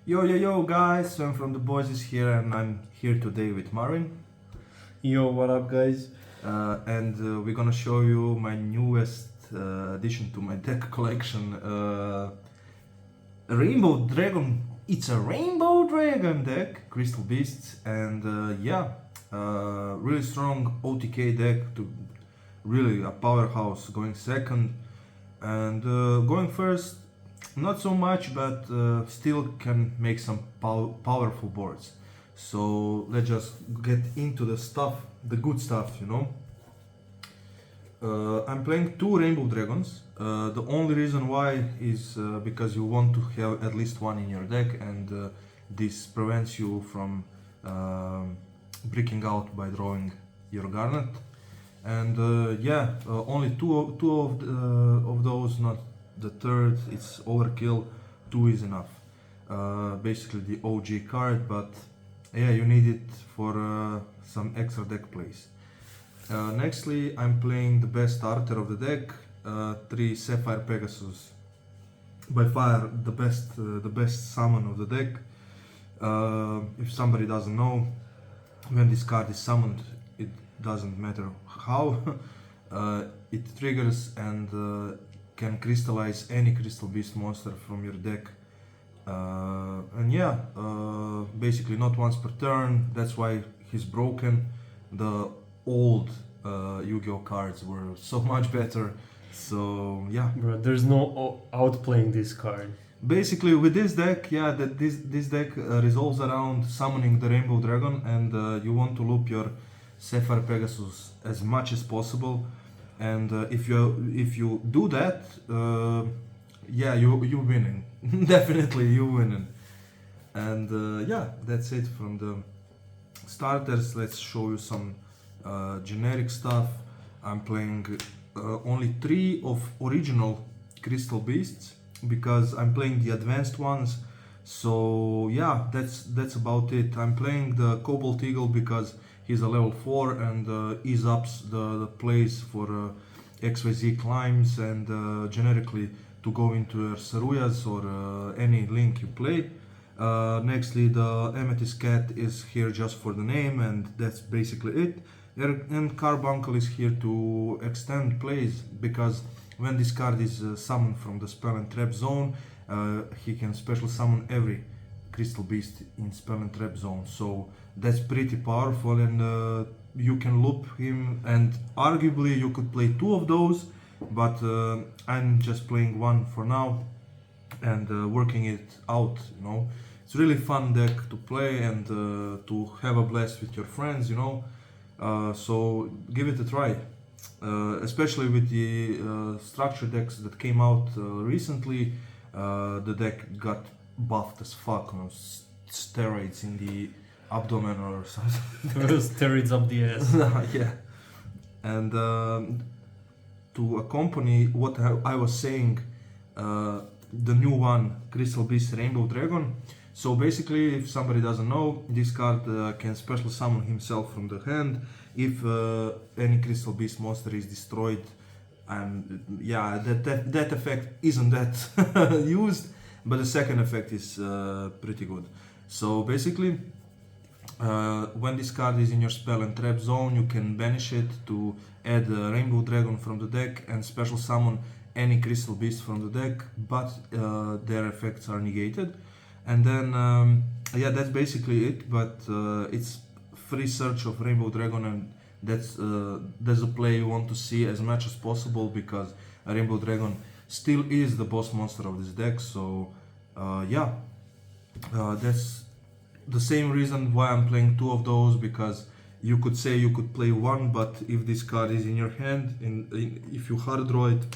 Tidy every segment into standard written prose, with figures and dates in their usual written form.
Yo guys, I'm from the Boys is here and I'm here today with Marvin. Yo, what up, guys? And we're gonna show you my newest addition to my deck collection. Rainbow Dragon. It's a Rainbow Dragon deck, Crystal Beasts, and really strong OTK deck to really a powerhouse. Going second and going first. Not so much, but still can make some powerful boards. So let's just get into the stuff, the good stuff. I'm playing two Rainbow Dragons. The only reason why is because you want to have at least one in your deck, and this prevents you from breaking out by drawing your Garnet. And only two of those, not the third. It's overkill. Two is enough. Basically the OG card, but yeah, you need it for some extra deck plays. Nextly, I'm playing the best starter of the deck, 3 Sapphire Pegasus. By far the best summon of the deck. If somebody doesn't know, when this card is summoned, it doesn't matter how, it triggers and can crystallize any Crystal Beast monster from your deck. Basically not once per turn. That's why he's broken. The old Yu-Gi-Oh cards were so much better. So yeah. Bro, there's no outplaying this card. Basically, with this deck, this deck revolves around summoning the Rainbow Dragon, and you want to loop your Sapphire Pegasus as much as possible. And if you do that, you winning. Definitely you winning. And that's it from the starters. Let's show you some generic stuff. I'm playing only 3 of original Crystal Beasts because I'm playing the advanced ones. So yeah, that's about it. I'm playing the Cobalt Eagle because he's a level 4 and ease ups the plays for XYZ climbs and generically to go into your Saruyas or any link you play. Nextly, the Amethyst Cat is here just for the name, and that's basically it. And Carbuncle is here to extend plays because when this card is summoned from the Spell and Trap zone, he can special summon every Crystal Beast in Spell and Trap zone. So that's pretty powerful, and you can loop him, and arguably you could play 2 of those, but I'm just playing 1 for now and working it out. It's really fun deck to play and to have a blast with your friends. So give it a try, especially with the structure decks that came out recently. The deck got buffed as fuck, steroids in the abdomen or something. Steroids up the ass. Yeah. And to accompany what I was saying, the new one, Crystal Beast Rainbow Dragon. So basically, if somebody doesn't know, this card can special summon himself from the hand if any Crystal Beast monster is destroyed. And yeah, that effect isn't that used, but the second effect is pretty good. So basically, when this card is in your Spell and Trap zone, you can banish it to add a Rainbow Dragon from the deck and special summon any Crystal Beast from the deck, but their effects are negated. And then, that's basically it, but it's free search of Rainbow Dragon, and that's a play you want to see as much as possible because Rainbow Dragon still is the boss monster of this deck. So that's the same reason why I'm playing 2 of those, because you could say you could play 1, but if this card is in your hand, if you hard draw it,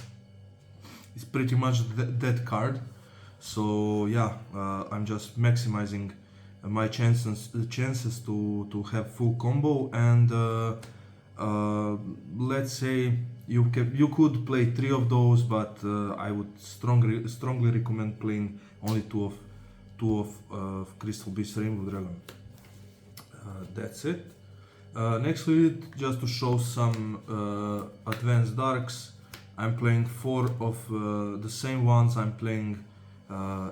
it's pretty much that card. So yeah, I'm just maximizing my chances to have full combo, and let's say you could play 3 of those, but I would strongly recommend playing only two of Crystal Beast Rainbow Dragon. That's it. Nextly, just to show some advanced darks, I'm playing 4 of the same ones. I'm playing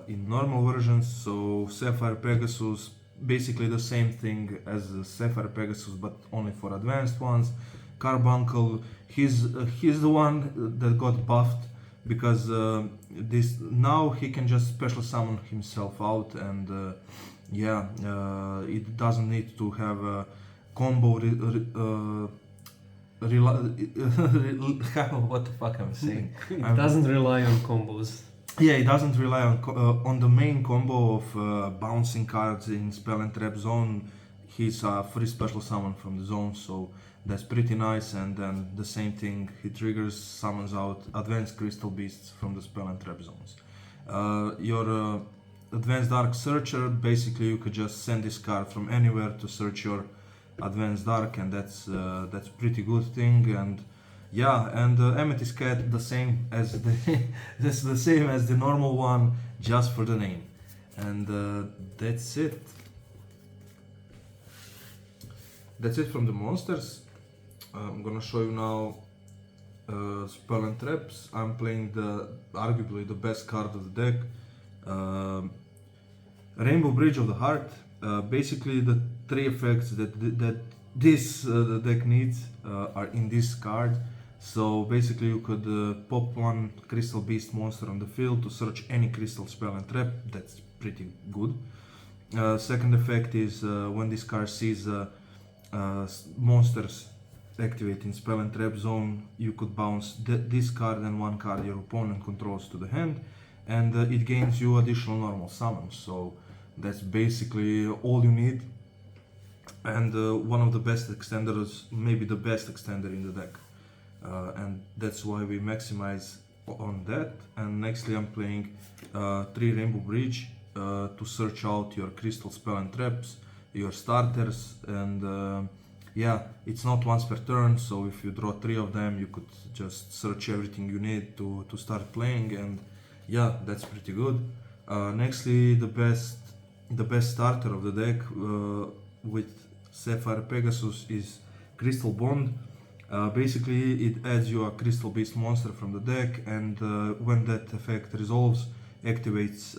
in normal versions. So Sapphire Pegasus, basically the same thing as Sapphire Pegasus, but only for advanced ones. Carbuncle, he's the one that got buffed because this now he can just special summon himself out, and it doesn't need to have a combo. What the fuck I'm saying? It doesn't rely on combos. Yeah, it doesn't rely on the main combo of bouncing cards in spell and trap zone. He's a free special summon from the zone, so that's pretty nice. And then the same thing, he triggers, summons out advanced crystal beasts from the spell and trap zones. Your advanced dark searcher, basically you could just send this card from anywhere to search your advanced dark, and that's pretty good thing. And yeah, and Amethyst Cat, the same as the that's the same as the normal one, just for the name. And that's it. That's it from the monsters. I'm gonna show you now spell and traps. I'm playing arguably the best card of the deck, Rainbow Bridge of the Heart. Basically, the three effects that this the deck needs are in this card. So basically, you could pop one Crystal Beast monster on the field to search any crystal spell and trap. That's pretty good. Second effect is when this card sees monsters activate in spell and trap zone, you could bounce this card and one card your opponent controls to the hand, and it gains you additional normal summons. So that's basically all you need, and one of the best extenders, maybe the best extender in the deck, and that's why we maximize on that. And nextly I'm playing 3 Rainbow Bridge to search out your crystal spell and traps, your starters, and yeah, it's not once per turn, so if you draw 3 of them, you could just search everything you need to start playing, and yeah, that's pretty good. Nextly, the best starter of the deck with Sapphire Pegasus is Crystal Bond. Basically, it adds you a Crystal Beast monster from the deck, and when that effect resolves, activates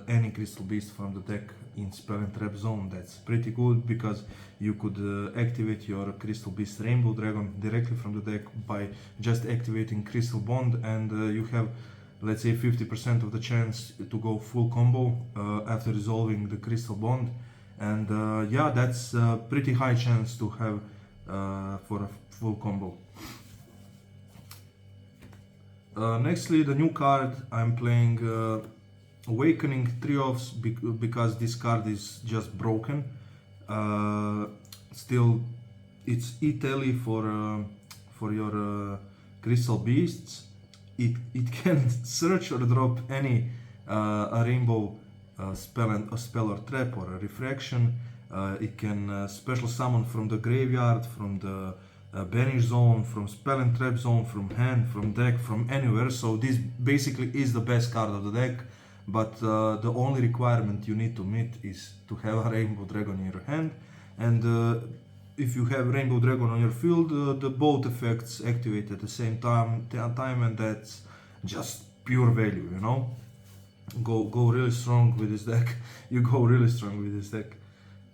any Crystal Beast from the deck in spell and trap zone. That's pretty good because you could activate your Crystal Beast Rainbow Dragon directly from the deck by just activating Crystal Bond, and you have, let's say, 50% of the chance to go full combo after resolving the Crystal Bond. And yeah, that's a pretty high chance to have for a full combo. Nextly, the new card, I'm playing Awakening Trios because this card is just broken. Still, it's E-Tele for your Crystal Beasts. It can search or drop any a rainbow spell or trap or a refraction. It can special summon from the graveyard, from the banish zone, from spell and trap zone, from hand, from deck, from anywhere. So this basically is the best card of the deck, but the only requirement you need to meet is to have a Rainbow Dragon in your hand, and if you have Rainbow Dragon on your field, the both effects activate at the same time, and that's just pure value, you know. Go really strong with this deck. You go really strong with this deck.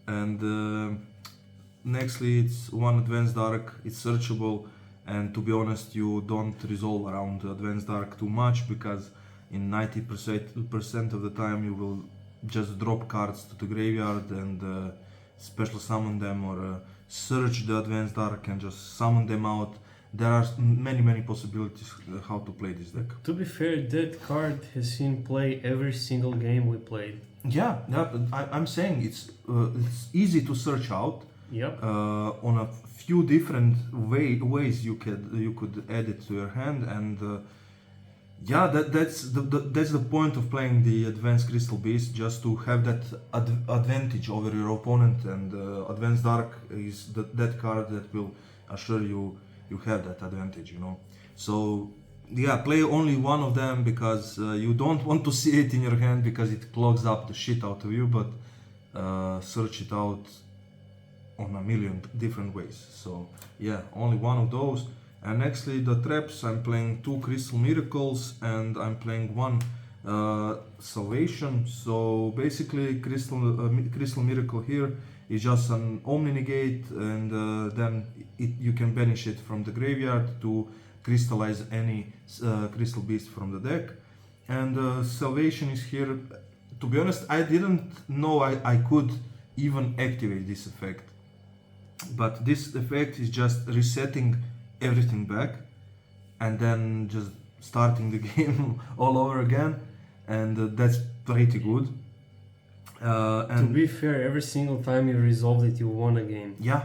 And nextly, it's one Advanced Dark. It's searchable, and to be honest, you don't resolve around Advanced Dark too much because in 90% of the time you will just drop cards to the graveyard and special summon them, or search the Advanced Dark and just summon them out. There are many possibilities how to play this deck. To be fair, that card has seen play every single game we played. Yeah, I'm saying it's easy to search out. Yep. On a few different ways you could add it to your hand, and yeah, that's the point of playing the Advanced Crystal Beast, just to have that advantage over your opponent, and Advanced Dark is that card that will assure you have that advantage, you know. So yeah, play only one of them because you don't want to see it in your hand because it clogs up the shit out of you, but search it out on a million different ways. So yeah, only one of those. And nextly, the traps, I'm playing 2 Crystal Miracles, and I'm playing 1 Salvation. So basically, Crystal Miracle here is just an Omni Negate, and then you can banish it from the graveyard to crystallize any Crystal Beast from the deck. And Salvation is here. To be honest, I didn't know I could even activate this effect. But this effect is just resetting everything back and then just starting the game all over again, and that's pretty good. To be fair, every single time you resolved it, you won a game. Yeah,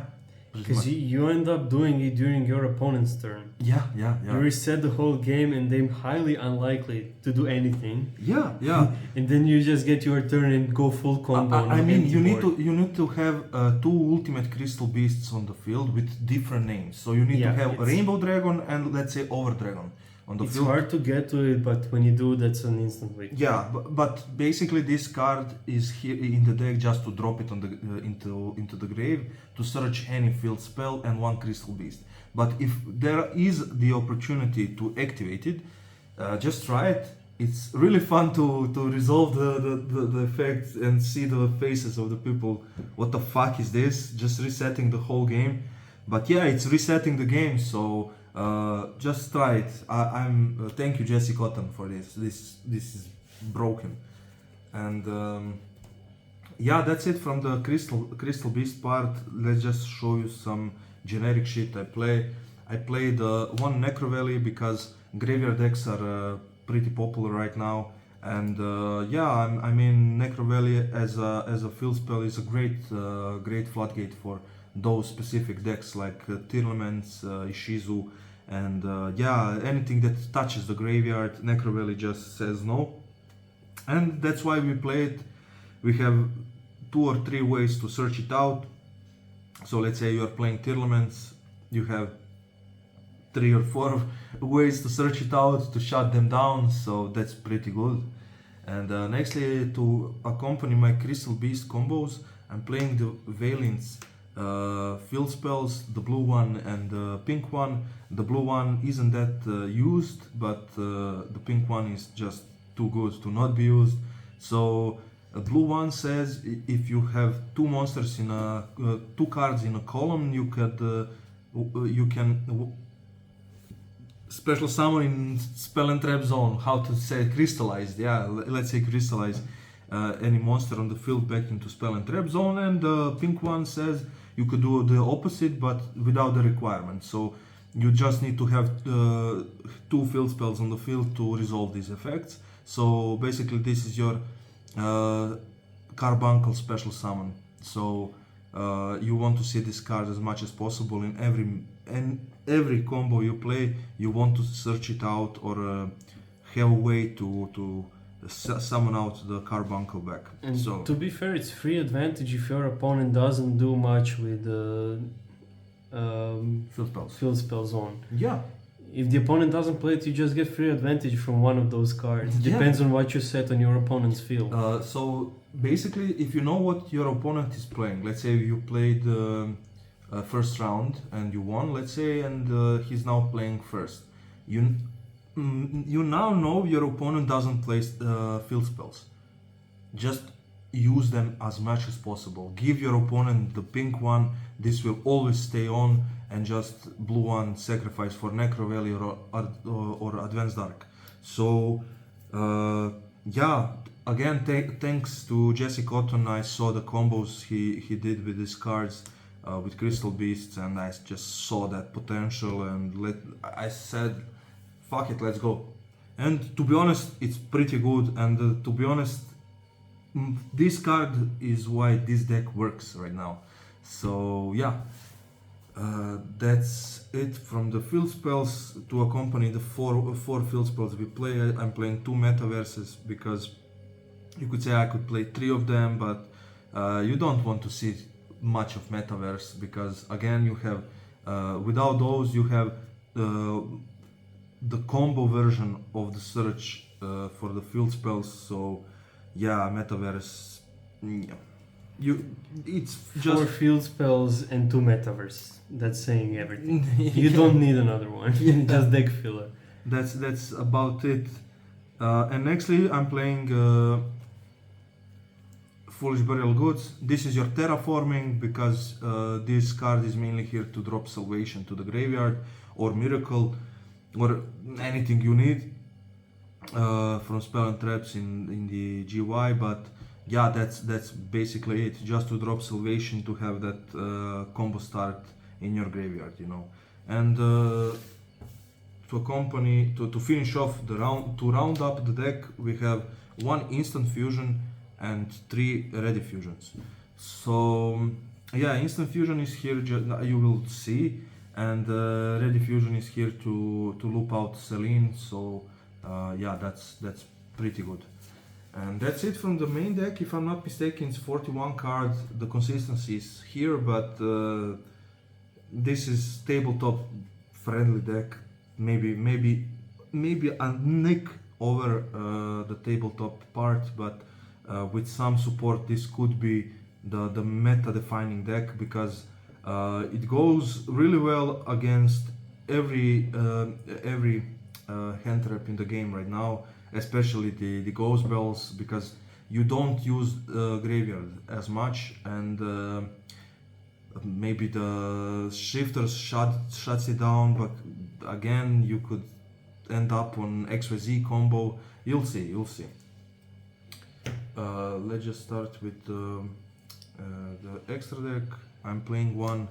Because you end up doing it during your opponent's turn. yeah. You reset the whole game and they're highly unlikely to do anything. Yeah. And then you just get your turn and go full combo. I mean, you need to have two ultimate crystal beasts on the field with different names. So you need to have Rainbow Dragon and let's say Over Dragon on the field. It's hard to get to it, but when you do, that's an instant win. Yeah, but basically this card is here in the deck just to drop it on the into the grave to search any field spell and one crystal beast. But if there is the opportunity to activate it, just try it. It's really fun to resolve the effects and see the faces of the people. What the fuck is this? Just resetting the whole game. But yeah, it's resetting the game, so just try it. I'm thank you, Jesse Cotton, for this. This is broken. And yeah, that's it from the Crystal Beast part. Let's just show you some generic shit I play. I played one Necro Valley because graveyard decks are pretty popular right now. And yeah, I mean Necro Valley as a field spell is a great floodgate for those specific decks like Tearlaments, Ishizu, and yeah, anything that touches the graveyard, Necro Valley just says no. And that's why we play it. We have 2 or 3 ways to search it out. So let's say you are playing Tearlaments, you have 3 or 4 ways to search it out, to shut them down, so that's pretty good. And nextly, to accompany my Crystal Beast combos, I'm playing the Valence field spells, the blue one and the pink one. The blue one isn't that used, but the pink one is just too good to not be used. So blue one says if you have 2 monsters in a 2 cards in a column, you can special summon in Spell and Trap Zone. How to say crystallized? Yeah, let's say crystallize any monster on the field back into Spell and Trap Zone. And the pink one says you could do the opposite, but without the requirement. So you just need to have 2 field spells on the field to resolve these effects. So basically, this is your Carbuncle special summon. So you want to see this card as much as possible in every combo you play. You want to search it out or have a way to summon out the Carbuncle back. And so to be fair, it's free advantage if your opponent doesn't do much with field spells on. Yeah. If the opponent doesn't play it, you just get free advantage from one of those cards. Yeah. Depends on what you set on your opponent's field. So basically, if you know what your opponent is playing, let's say you played first round and you won, let's say, and he's now playing first. You now know your opponent doesn't play field spells. Just use them as much as possible. Give your opponent the pink one. This will always stay on, and just blue one sacrifice for Necro Valley or Advanced Dark. So yeah, again, thanks to Jesse Cotton, I saw the combos he did with these cards with Crystal Beasts, and I just saw that potential, and I said, fuck it, let's go. And to be honest, it's pretty good, and to be honest, this card is why this deck works right now. So yeah, that's it from the field spells. To accompany the four field spells we play, I'm playing 2 metaverses, because you could say I could play 3 of them, but you don't want to see much of metaverse, because again, you have without those you have the combo version of the search for the field spells. So yeah, metaverse, it's just 4 field spells and 2 metaverse. That's saying everything. You don't need another one. Just deck filler. That's about it. And nextly, I'm playing Foolish Burial Goods. This is your terraforming because this card is mainly here to drop Salvation to the graveyard or Miracle or anything you need from spell and traps in the GY. But yeah, that's basically it. Just to drop Salvation to have that combo start in your graveyard, you know. And to accompany to finish off the round, to round up the deck, we have 1 instant fusion and 3 ready fusions. So yeah, instant fusion is here, you will see, and ready fusion is here to loop out Selene. So yeah, that's pretty good. And that's it from the main deck. If I'm not mistaken, it's 41 cards. The consistency is here, but this is tabletop friendly deck. Maybe a nick over the tabletop part, but with some support, this could be the meta defining deck because it goes really well against every hand trap in the game right now, especially the ghost bells, because you don't use graveyard as much, and maybe the shifters shuts it down, but again you could end up on XYZ combo. You'll see. Let's just start with the extra deck. I'm playing one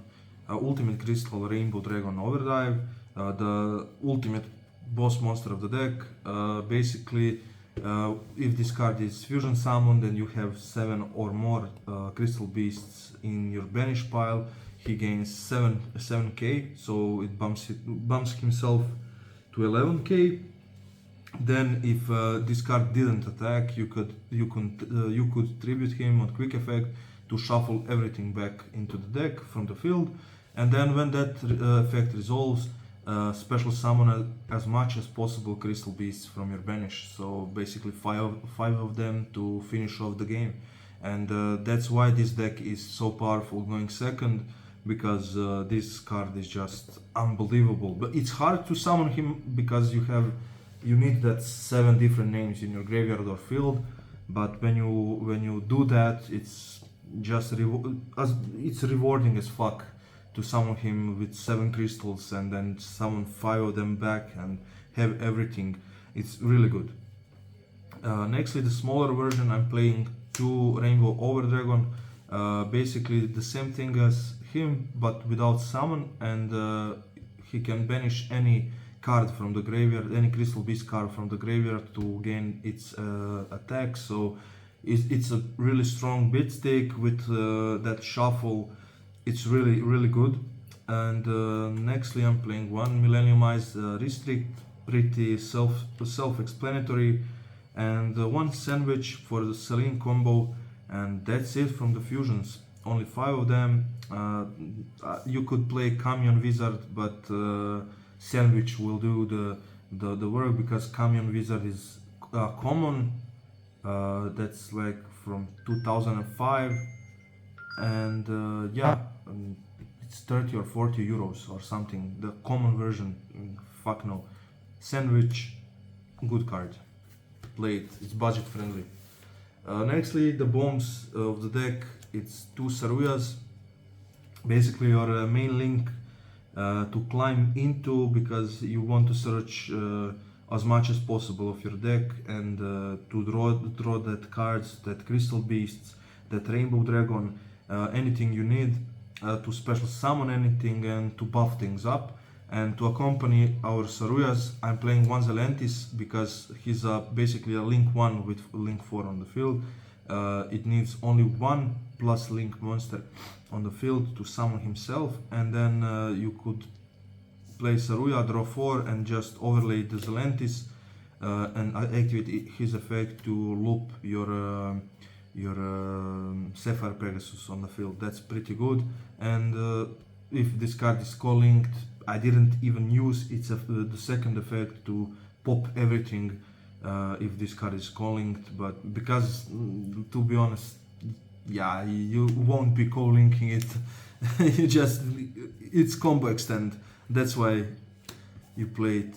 Ultimate Crystal Rainbow Dragon Overdrive, the ultimate boss monster of the deck. Basically, if this card is fusion summoned and you have 7 or more crystal beasts in your banish pile, he gains 7k, so it bumps himself to 11k. Then if this card didn't attack, you could tribute him on quick effect to shuffle everything back into the deck from the field, and then when that effect resolves, special summon as much as possible crystal beasts from your banish. So basically five of them to finish off the game, and that's why this deck is so powerful going second, because this card is just unbelievable. But it's hard to summon him because you need that 7 different names in your graveyard or field. But when you do that, it's just it's rewarding as fuck to summon him with 7 crystals and then summon 5 of them back and have everything. It's really good. Nextly, the smaller version, I'm playing 2 Rainbow Overdragon. Basically the same thing as him, but without summon, and he can banish any card from the graveyard, any crystal beast card from the graveyard to gain its attack. So it's a really strong beat stick with that shuffle. It's really good. And nextly, I'm playing one Millenniumized Restrict, pretty self-explanatory, and one Sandwich for the Selene combo, and that's it from the fusions. Only 5 of them. You could play Camion Wizard, but Sandwich will do the work, because Camion Wizard is common. That's like from 2005, and yeah, it's 30 or 40 euros or something. The common version, fuck no. Sandwich, good card. Play it. It's budget friendly. Nextly, the bombs of the deck. It's 2 Saruyas. Basically, your main link to climb into, because you want to search as much as possible of your deck, and to draw that cards, that crystal beasts, that rainbow dragon, anything you need to special summon anything and to buff things up. And to accompany our Saruyas, I'm playing one Zelentis, because he's basically a link 1 with link 4 on the field. It needs only 1 plus link monster on the field to summon himself, and then you could play Saruya, draw 4, and just overlay the Zelentis and activate his effect to loop your Sapphire Pegasus on the field. That's pretty good. And if this card is co-linked, I didn't even use the second effect to pop everything if this card is co-linked, but because, to be honest, yeah, you won't be co-linking it. It's combo extend, that's why you play it.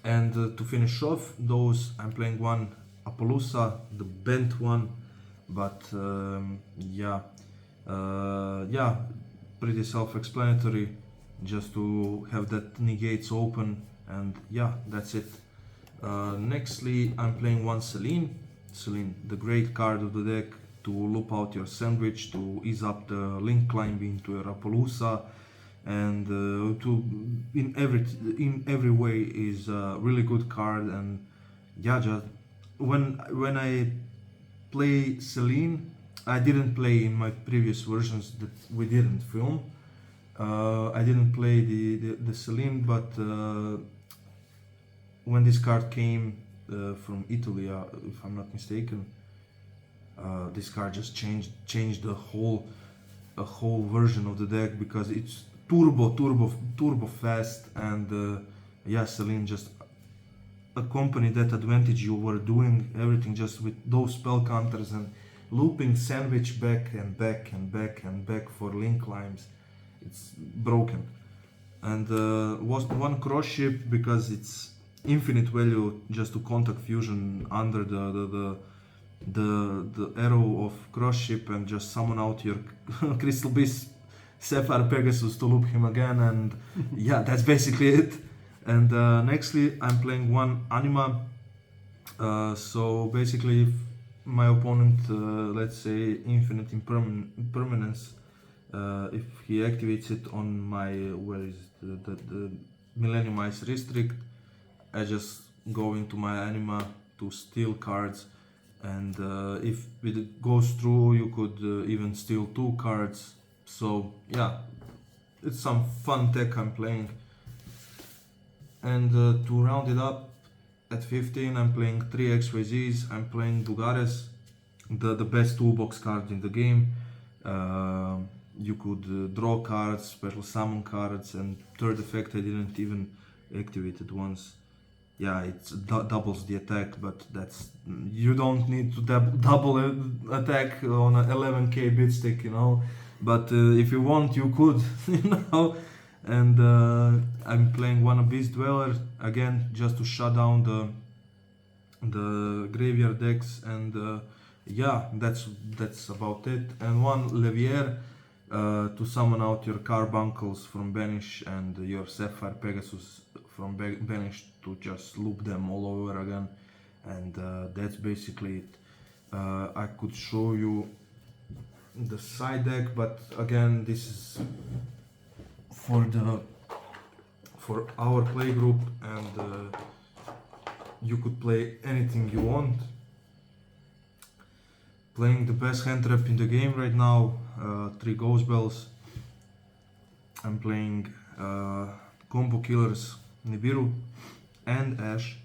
And to finish off those, I'm playing one Appaloosa, the bent one, but yeah, pretty self-explanatory, just to have that negates open, and yeah, that's it. Nextly, I'm playing one Celine, the great card of the deck to loop out your sandwich, to ease up the link climbing to your Appaloosa, and to in every way is a really good card. And yeah, just when I play Celine, I didn't play in my previous versions that we didn't film. I didn't play the Celine, but when this card came from Italy, if I'm not mistaken, this card just changed the whole version of the deck, because it's turbo fast, and yeah, Celine just accompanied that advantage you were doing everything just with those spell counters and looping sandwich back and back and back and back for link climbs. It's broken. And was one cross ship, because it's infinite value just to contact fusion under the arrow of cross ship, and just summon out your Crystal Beast Sapphire Pegasus to loop him again, and yeah, that's basically it. And nextly, I'm playing one Anima. So basically, if my opponent, let's say infinite impermanence, if he activates it on my, where is the Millennium Ice Restrict, I just go into my Anima to steal cards, and if it goes through, you could even steal 2 cards. So yeah, it's some fun tech I'm playing. And to round it up, at 15 I'm playing 3 XYZs. I'm playing Lugares, the best toolbox card in the game. You could draw cards, special summon cards, and third effect I didn't even activate it once. Yeah, it doubles the attack, but that's, you don't need to double attack on a 11k bit stick, you know. But if you want, you could, you know. And I'm playing one Abyss Dweller again, just to shut down the graveyard decks, and yeah, that's about it. And one Levier to summon out your Carbuncles from Banish and your Sapphire Pegasus from Banish, to just loop them all over again. And that's basically it. I could show you the side deck, but again, this is for our play group, and you could play anything you want. Playing the best hand trap in the game right now, 3 Ghost Bells. I'm playing Combo Killers, Nibiru and Ash.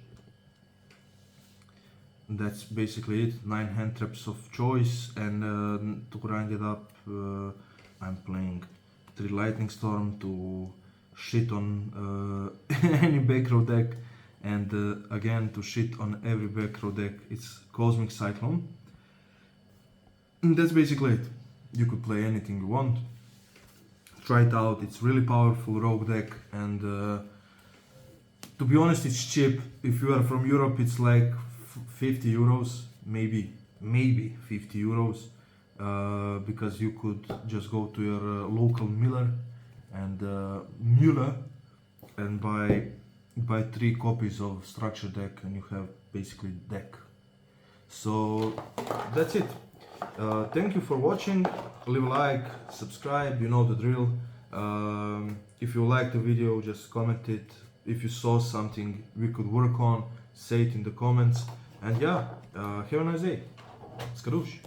That's basically it. 9 hand traps of choice, and to grind it up, I'm playing 3 Lightning Storm to shit on any back row deck, and again, to shit on every back row deck, it's Cosmic Cyclone. And that's basically it. You could play anything you want. Try it out. It's really powerful rogue deck, and to be honest, it's cheap. If you are from Europe, it's like 50 euros, maybe 50 euros, because you could just go to your local Miller and buy 3 copies of structure deck, and you have basically deck. So that's it. Thank you for watching. Leave a like, subscribe, you know the drill. If you liked the video, just comment it. If you saw something we could work on, say it in the comments. And yeah, have a nice day. Skadoosh.